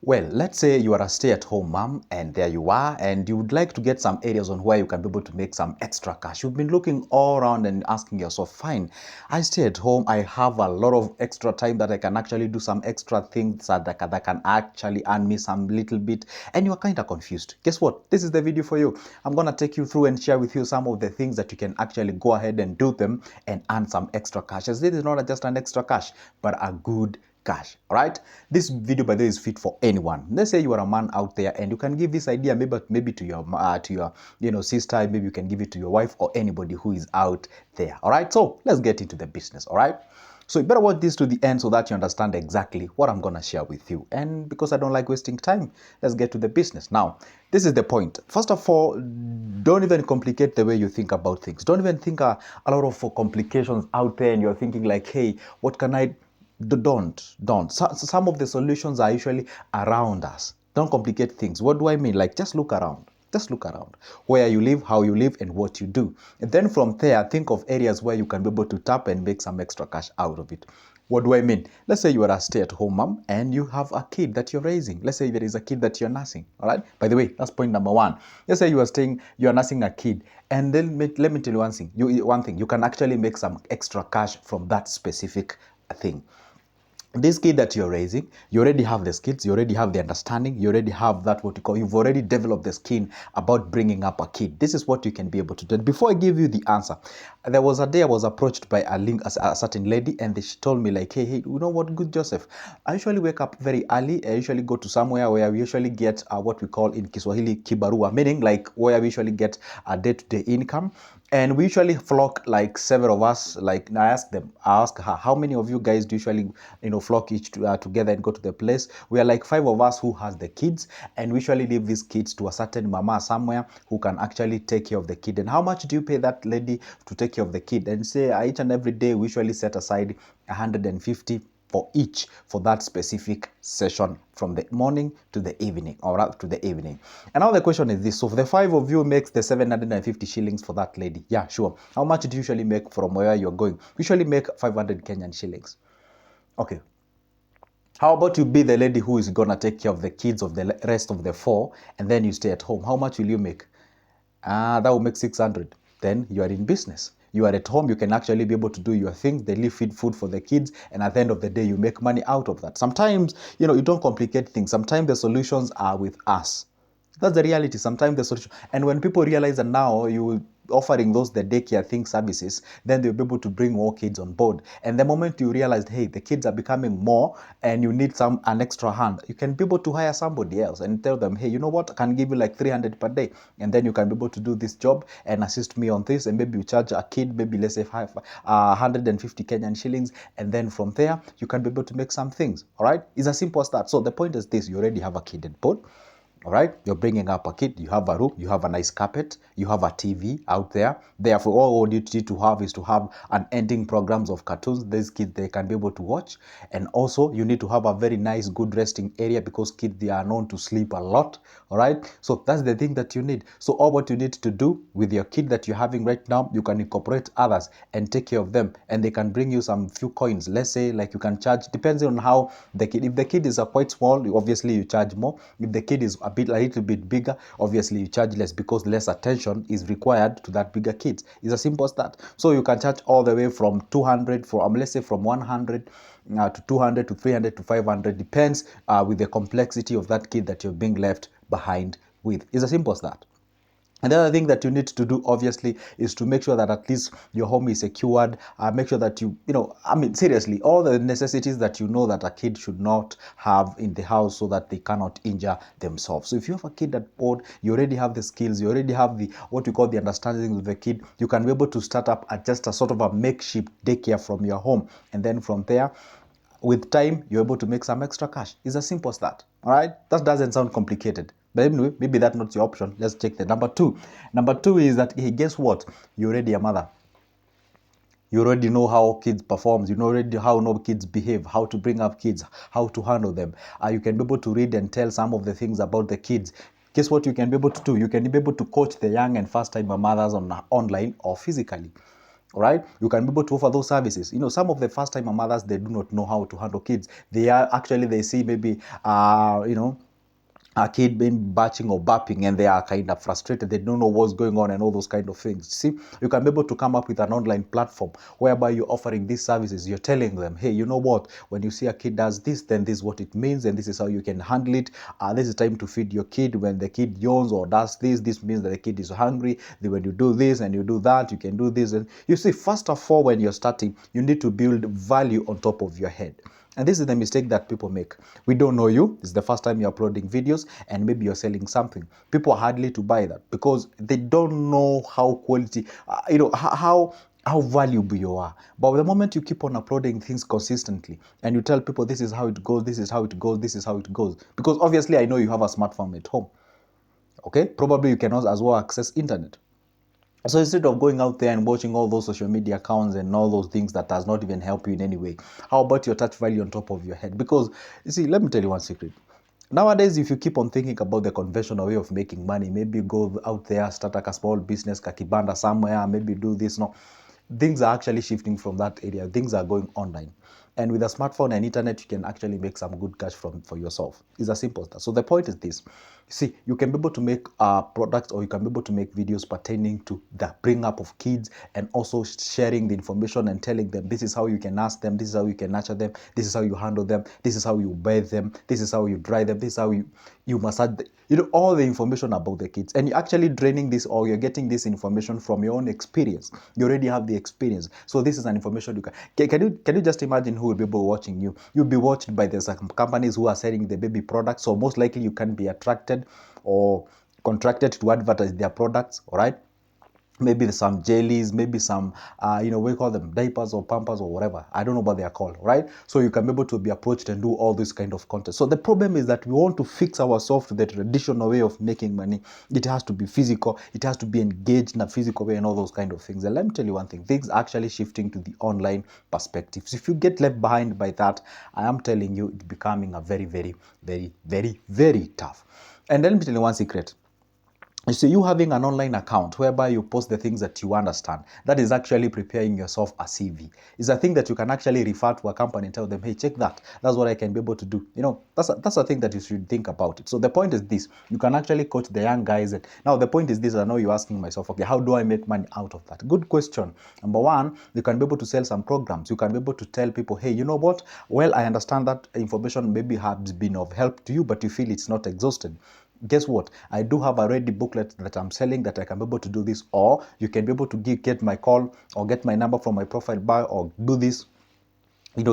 Well, let's say you are a stay-at-home mom and there you are and you would like to get some areas on where you can be able to make some extra cash. You've been looking all around and asking yourself, fine, I stay at home, I have a lot of extra time that I can actually do some extra things that can actually earn me some little bit, and you're kind of confused. Guess what? This is the video for you. I'm going to take you through and share with you some of the things that you can actually go ahead and do them and earn some extra cash. As this is not just an extra cash, but a good cash. All right, this video by the way is fit for anyone. Let's say you are a man out there and you can give this idea maybe to your sister, maybe you can give it to your wife or anybody who is out there. All right, so let's get into the business. All right, so you better watch this to the end so that you understand exactly what I'm gonna share with you. And because I don't like wasting time, let's get to the business. Now, this is the point. First of all, don't even complicate the way you think about things. Don't even think a lot of complications out there and you're thinking like, hey, what can I don't. Some of the solutions are usually around us. Don't complicate things. What do I mean? Like, just look around. Just look around where you live, how you live, and what you do. And then from there, think of areas where you can be able to tap and make some extra cash out of it. What do I mean? Let's say you are a stay-at-home mom and you have a kid that you're raising. Let's say there is a kid that you're nursing. All right. By the way, that's point number one. Let's say you are nursing a kid, and then let me tell you one thing. You can actually make some extra cash from that specific thing. This kid that you're raising, you already have the skills, you already have the understanding, you already have that you've already developed the skill about bringing up a kid. This is what you can be able to do. Before I give you the answer, there was a day I was approached by a certain lady, and she told me like, hey, you know what, good Joseph, I usually wake up very early. I usually go to somewhere where we usually get what we call in Kiswahili kibarua, meaning like where we usually get a day-to-day income. And we usually flock like several of us. Like I ask her, how many of you guys do usually, flock together and go to the place? We are like 5 of us who has the kids, and we usually leave these kids to a certain mama somewhere who can actually take care of the kid. And how much do you pay that lady to take care of the kid? And say each and every day we usually set aside 150 for that specific session from the morning to the evening, or rather to the evening. And now the question is this: so for the 5 of you makes the 750 shillings for that lady. Yeah, sure. How much do you usually make from where you're going? Usually make 500 Kenyan shillings. Okay. How about you be the lady who is gonna take care of the kids of the rest of the 4, and then you stay at home? How much will you make? That will make 600. Then you are in business. You are at home, you can actually be able to do your thing, daily feed food for the kids, and at the end of the day, you make money out of that. Sometimes, you don't complicate things. Sometimes the solutions are with us. That's the reality. Sometimes the solution, and when people realize that now you offering the daycare thing services, then they'll be able to bring more kids on board. And the moment you realize, hey, the kids are becoming more and you need an extra hand, you can be able to hire somebody else and tell them, hey, you know what, I can give you like 300 per day, and then you can be able to do this job and assist me on this, and maybe you charge a kid, maybe let's say 150 Kenyan shillings, and then from there you can be able to make some things. All right, it's as simple as that. So the point is this: you already have a kid on board. All right, you're bringing up a kid, you have a room, you have a nice carpet, you have a TV out there. Therefore, all you need to have is to have an ending programs of cartoons these kids they can be able to watch. And also, you need to have a very nice, good resting area, because kids, they are known to sleep a lot. All right, so that's the thing that you need. So all what you need to do with your kid that you're having right now, you can incorporate others and take care of them, and they can bring you some few coins. Let's say like you can charge, depends on how the kid. If the kid is quite small, obviously you charge more. If the kid is a little bit bigger, obviously you charge less, because less attention is required to that bigger kids. It's as simple as that. So you can charge all the way from 200, let's say from 100 to 200 to 300 to 500, depends with the complexity of that kid that you're being left behind with. It's as simple as that. And the other thing that you need to do, obviously, is to make sure that at least your home is secured. Make sure that seriously, all the necessities that you know that a kid should not have in the house, so that they cannot injure themselves. So if you have a kid at board, you already have the skills, you already have what you call the understanding of the kid, you can be able to start up just a sort of a makeshift daycare from your home. And then from there, with time, you're able to make some extra cash. It's as simple as that. All right, that doesn't sound complicated, but anyway, maybe that's not your option. Let's check the number 2. Number 2 is that, hey, guess what, you're already a mother. You already know how kids perform. You know already how kids behave, how to bring up kids, how to handle them. You can be able to read and tell some of the things about the kids. Guess what you can be able to do? You can be able to coach the young and first-time mothers online or physically. All right, you can be able to offer those services. Some of the first time mothers, they do not know how to handle kids. They see maybe a kid being batching or bapping, and they are kind of frustrated. They don't know what's going on and all those kind of things. See, you can be able to come up with an online platform whereby you're offering these services. You're telling them, hey, you know what, when you see a kid does this, then this is what it means, and this is how you can handle it. This is time to feed your kid. When the kid yawns or does this means that the kid is hungry. When you do this and you do that, you can do this. And you see, first of all, when you're starting, you need to build value on top of your head. And this is the mistake that people make. We don't know you. It's the first time you're uploading videos, and maybe you're selling something. People are hardly to buy that because they don't know how quality, how valuable you are. But the moment you keep on uploading things consistently and you tell people this is how it goes, this is how it goes, this is how it goes, because obviously I know you have a smartphone at home. Okay, probably you can also as well access internet. So instead of going out there and watching all those social media accounts and all those things that does not even help you in any way, how about your touch value on top of your head? Because you see, let me tell you one secret. Nowadays, if you keep on thinking about the conventional way of making money, maybe go out there, start like a small business, kakibanda somewhere, maybe do this. No, things are actually shifting from that area. Things are going online. And with a smartphone and internet, you can actually make some good cash for yourself. It's as simple as that. So the point is this. See, you can be able to make products, or you can be able to make videos pertaining to the bring up of kids, and also sharing the information and telling them this is how you can ask them, this is how you can nurture them, this is how you handle them, this is how you bathe them, this is how you dry them, this is how you massage all the information about the kids. And you're actually draining this, or you're getting this information from your own experience. You already have the experience. So this is an information you can you just imagine who will be watching you? You'll be watched by the companies who are selling the baby products. So most likely you can be attracted or contracted to advertise their products. All right, maybe some jellies, maybe some we call them diapers or pampers or whatever. I don't know what they are called, right? So you can be able to be approached and do all this kind of content. So the problem is that we want to fix ourselves to the traditional way of making money. It has to be physical, it has to be engaged in a physical way and all those kind of things. And let me tell you one thing, things are actually shifting to the online perspective. So if you get left behind by that, I am telling you, it's becoming a very, very, very, very, very tough. And let me tell you one secret. So you having an online account whereby you post the things that you understand, that is actually preparing yourself a CV. It's a thing that you can actually refer to a company and tell them, hey, check that. That's what I can be able to do. That's a thing that you should think about it. So the point is this, you can actually coach the young guys. And now the point is this, I know you're asking myself, okay, how do I make money out of that? Good question. Number one, you can be able to sell some programs. You can be able to tell people, hey, you know what? Well, I understand that information maybe has been of help to you, but you feel it's not exhausted. Guess what? I do have a ready booklet that I'm selling that I can be able to do this, or you can be able to get my call or get my number from my profile bio, or do this,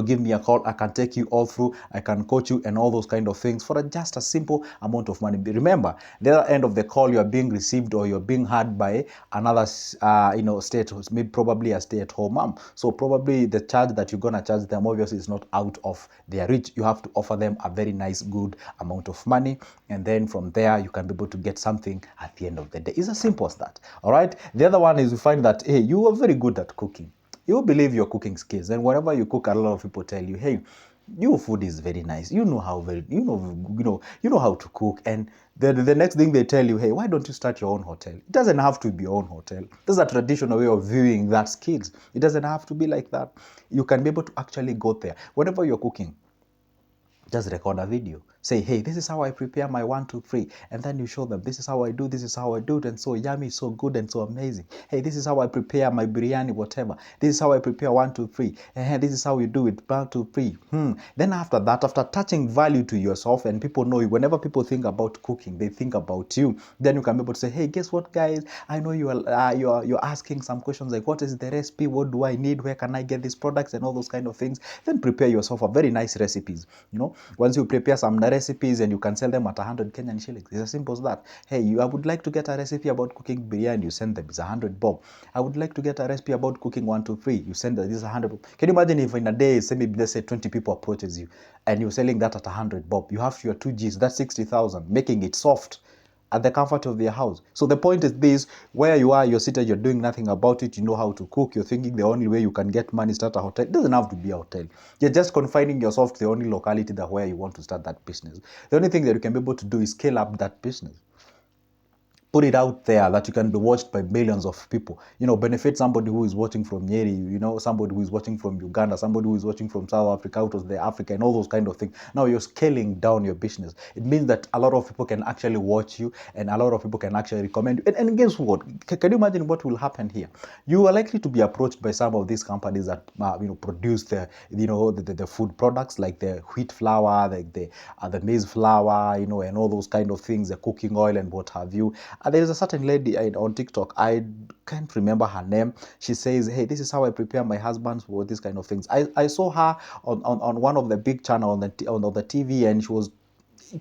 give me a call. I can take you all through, I can coach you and all those kind of things for just a simple amount of money. Remember, the other end of the call, you are being received or you're being heard by another state, maybe probably a stay-at-home mom. So probably the charge that you're gonna charge them obviously is not out of their reach. You have to offer them a very nice good amount of money, and then from there you can be able to get something at the end of the day. It's as simple as that. All right, the other one is you find that, hey, you are very good at cooking. You believe your cooking skills, and whenever you cook, a lot of people tell you, hey, your food is very nice, you know how to cook. And the next thing they tell you, hey, why don't you start your own hotel? It doesn't have to be your own hotel. There's a traditional way of viewing that skills. It doesn't have to be like that. You can be able to actually go there whenever you're cooking. Just record a video. Say, hey, this is how I prepare my 1, 2, 3. And then you show them, this is how I do, this is how I do it, and so yummy, so good, and so amazing. Hey, this is how I prepare my biryani, whatever. This is how I prepare 1, 2, 3. And this is how you do it, 1, 2, 3. Then after that, after touching value to yourself, and people know you, whenever people think about cooking, they think about you. Then you can be able to say, hey, guess what, guys? I know you're asking some questions like, what is the recipe? What do I need? Where can I get these products? And all those kind of things. Then prepare yourself a very nice recipes. Once you prepare some recipes and you can sell them at 100 Kenyan shillings. It's as simple as that. Hey, I would like to get a recipe about cooking biryani. You send them. It's 100 bob. I would like to get a recipe about cooking 1, 2, 3. You send them. This is 100 bob. Can you imagine if in a day, let's say 20 people approaches you and you're selling that at 100 bob? You have your 2 Gs. That's 60,000. Making it soft at the comfort of their house. So the point is this, where you are, you're seated, you're doing nothing about it, you know how to cook, you're thinking the only way you can get money is start a hotel. It doesn't have to be a hotel. You're just confining yourself to the only locality that where you want to start that business. The only thing that you can be able to do is scale up that business. put it out there that you can be watched by millions of people, benefit somebody who is watching from Nyeri, somebody who is watching from Uganda, somebody who is watching from South Africa, out of the Africa, and all those kind of things. Now you're scaling down your business. It means that a lot of people can actually watch you, and a lot of people can actually recommend you. And guess what? Can you imagine what will happen here? You are likely to be approached by some of these companies that produce the food products, like the wheat flour, like the maize flour, and all those kind of things, the cooking oil and what have you. And there is a certain lady on TikTok, I can't remember her name. She says, hey, this is how I prepare my husband for these kind of things. I saw her on one of the big channel on the TV, and she was,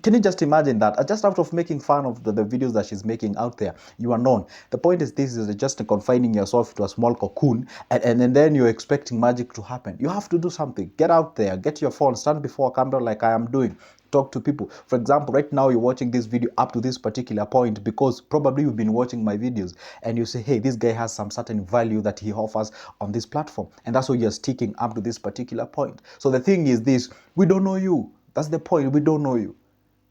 can you just imagine that? Just out of making fun of the videos that she's making out there, you are known. The point is, this is just confining yourself to a small cocoon, and then you're expecting magic to happen. You have to do something. Get out there, get your phone, stand before a camera like I am doing. Talk to people. For example, right now you're watching this video up to this particular point because probably you've been watching my videos and you say, hey, this guy has some certain value that he offers on this platform. And that's why you're sticking up to this particular point. So the thing is this, we don't know you. That's the point. We don't know you.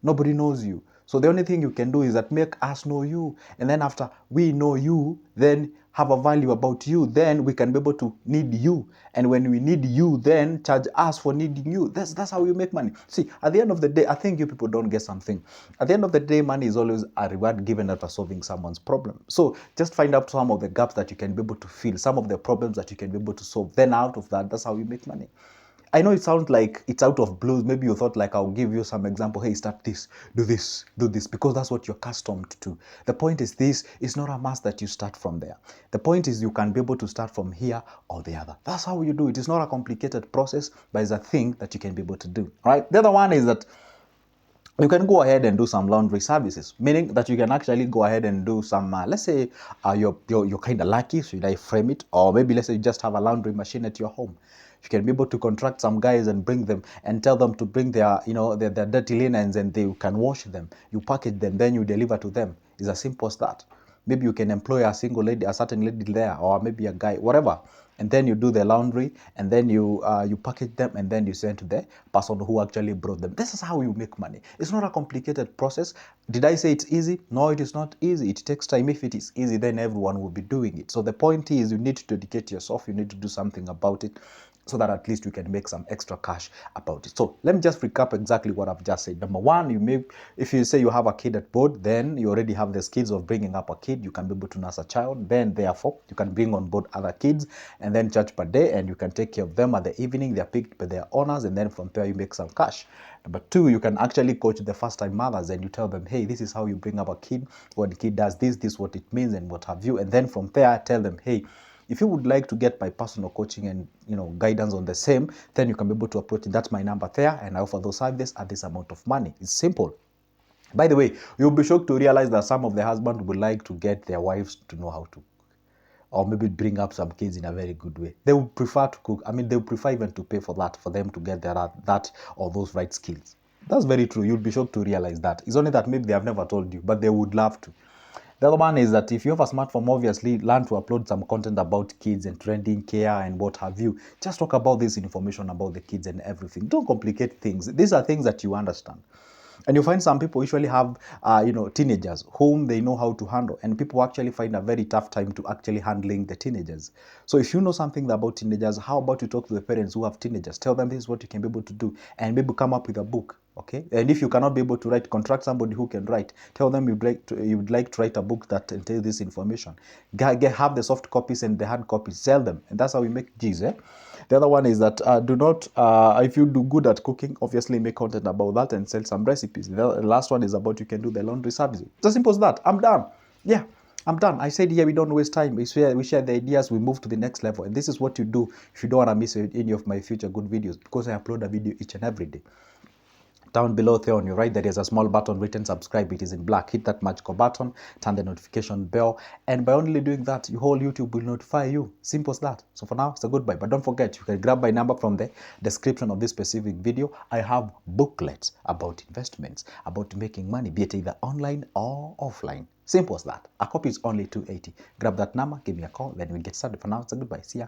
Nobody knows you. So the only thing you can do is that make us know you. And then after we know you, then have a value about you, then we can be able to need you. And when we need you, then charge us for needing you. That's how you make money. See, at the end of the day, I think you people don't get something. At the end of the day, money is always a reward given after solving someone's problem. So just find out some of the gaps that you can be able to fill, some of the problems that you can be able to solve. Then out of that, that's how you make money. I know it sounds like it's out of blues. Maybe you thought like I'll give you some example. Hey, start this, do this, do this, because that's what you're accustomed to. The point is this, it's not a must that you start from there. The point is you can be able to start from here or the other. That's how you do it. It's not a complicated process, but it's a thing that you can be able to do. All right. The other one is that you can go ahead and do some laundry services, meaning that you can actually go ahead and do some, let's say you're kind of lucky, should I frame it? Or maybe let's say you just have a laundry machine at your home. You can be able to contract some guys and bring them and tell them to bring their dirty linens, and they can wash them. You package them, then you deliver to them. It's as simple as that. Maybe you can employ a single lady, a certain lady there, or maybe a guy, whatever. And then you do the laundry, and then you package them, and then you send to the person who actually brought them. This is how you make money. It's not a complicated process. Did I say it's easy? No, it is not easy. It takes time. If it is easy, then everyone will be doing it. So the point is, you need to dedicate yourself. You need to do something about it, so that at least you can make some extra cash about it. So let me just recap exactly what I've just said. Number one, if you say you have a kid at board, then you already have the skills of bringing up a kid. You can be able to nurse a child. Then therefore, you can bring on board other kids and then charge per day, and you can take care of them at the evening. They're picked by their owners, and then from there you make some cash. Number two, you can actually coach the first-time mothers, and you tell them, hey, this is how you bring up a kid. When the kid does this is what it means, and what have you. And then from there, tell them, hey, if you would like to get my personal coaching and guidance on the same, then you can be able to approach it. That's my number there, and I offer those services at this amount of money. It's simple. By the way, you'll be shocked to realize that some of the husbands would like to get their wives to know how to, or maybe bring up some kids in a very good way. They would prefer to cook. I mean, they would prefer even to pay for that, for them to get that or those right skills. That's very true. You'll be shocked to realize that. It's only that maybe they have never told you, but they would love to. The other one is that if you have a smartphone, obviously learn to upload some content about kids and trending care and what have you. Just talk about this information about the kids and everything. Don't complicate things. These are things that you understand. And you find some people usually have, teenagers whom they know how to handle. And people actually find a very tough time to actually handling the teenagers. So if you know something about teenagers, how about you talk to the parents who have teenagers? Tell them this is what you can be able to do. And maybe come up with a book. Okay, and if you cannot be able to write, contract somebody who can write. Tell them you would like to write a book that entails this information. Have the soft copies and the hard copies. Sell them, and that's how we make G's. The other one is that if you do good at cooking, obviously make content about that and sell some recipes. The last one is about you can do the laundry service. It's as simple as that. I'm done. Yeah. I'm done. I said here we don't waste time. We share the ideas, we move to the next level. And this is what you do if you don't want to miss any of my future good videos, because I upload a video each and every day. Down below there on your right, there is a small button written subscribe. It is in black. Hit that magical button, turn the notification bell, and by only doing that, your whole YouTube will notify you. Simple as that. So for now, it's a goodbye. But don't forget, you can grab my number from the description of this specific video. I have booklets about investments, about making money, be it either online or offline. Simple as that. A copy is only $280. Grab that number, give me a call, then we get started. For now, it's a goodbye. See ya.